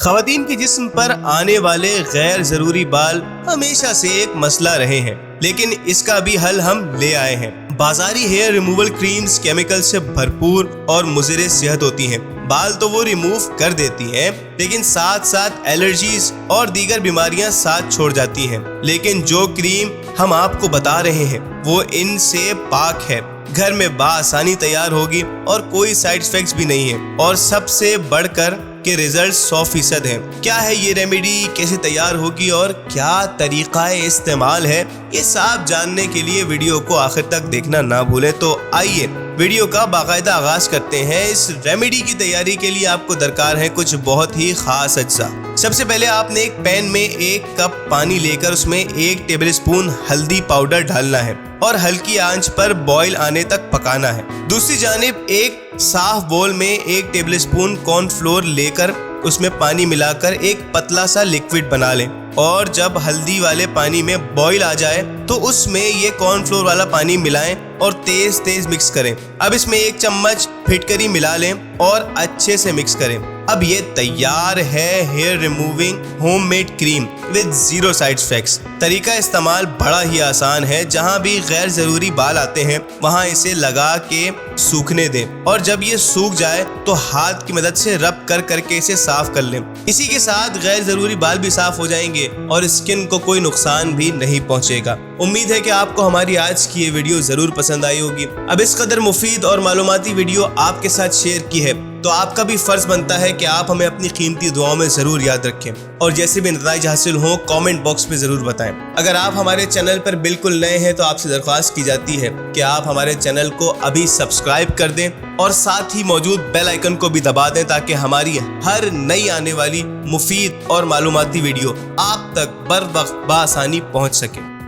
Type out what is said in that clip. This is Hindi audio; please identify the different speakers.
Speaker 1: खवातीन के जिस्म पर आने वाले गैर जरूरी बाल हमेशा से एक मसला रहे हैं, लेकिन इसका भी हल हम ले आए हैं। बाजारी हेयर रिमूवल क्रीम्स केमिकल से भरपूर और मुज़िर सेहत होती हैं। बाल तो वो रिमूव कर देती हैं, लेकिन साथ साथ एलर्जीज और दीगर बीमारियां साथ छोड़ जाती हैं। लेकिन जो क्रीम हम आपको बता रहे हैं वो इनसे पाक है, घर में बाआसानी तैयार होगी और कोई साइड इफेक्ट्स भी नहीं है, और सबसे बढ़कर के रिजल्ट 100% हैं। क्या है ये रेमेडी, कैसे तैयार होगी और क्या तरीका इस्तेमाल है, ये सब जानने के लिए वीडियो को आखिर तक देखना ना भूलें। तो आइए वीडियो का बाकायदा आगाज करते हैं। इस रेमेडी की तैयारी के लिए आपको दरकार है कुछ बहुत ही खास अज्जा। सबसे पहले आपने एक पैन में 1 कप पानी लेकर उसमें 1 टेबल स्पून हल्दी पाउडर डालना है और हल्की आंच पर बॉईल आने तक पकाना है। दूसरी जानिब एक साफ बोल में 1 टेबल स्पून कॉर्नफ्लोर लेकर उसमें पानी मिलाकर एक पतला सा लिक्विड बना लें, और जब हल्दी वाले पानी में बॉईल आ जाए तो उसमें ये कॉर्नफ्लोर वाला पानी मिलाएं और तेज तेज मिक्स करें। अब इसमें 1 चम्मच फिटकरी मिला लें और अच्छे से मिक्स करें। अब ये तैयार है hair removing homemade cream with 0 side effects. तरीका इस्तेमाल बड़ा ही आसान है। जहां भी गैर जरूरी बाल आते हैं वहां इसे लगा के सूखने दें, और जब ये सूख जाए तो हाथ की मदद से रब कर करके इसे साफ कर लें। इसी के साथ गैर जरूरी बाल भी साफ हो जाएंगे और स्किन को कोई नुकसान भी नहीं पहुंचेगा। उम्मीद है कि आपको हमारी आज की ये वीडियो जरूर पसंद आई होगी। अब इस कदर मुफीद और मालूमाती वीडियो आपके साथ शेयर की है तो आपका भी फर्ज बनता है कि आप हमें अपनी कीमती दुआओं में जरूर याद रखें, और जैसे भी नतीजे हासिल हों कमेंट बॉक्स में जरूर बताएं। अगर आप हमारे चैनल पर बिल्कुल नए हैं तो आपसे दरख्वास्त की जाती है कि आप हमारे चैनल को अभी सब्सक्राइब कर दें और साथ ही मौजूद बेल आइकन को भी दबा दें, ताकि हमारी हर नई आने वाली मुफीद और मालूमाती वीडियो आप तक बर वक्त बआसानी पहुँच सके।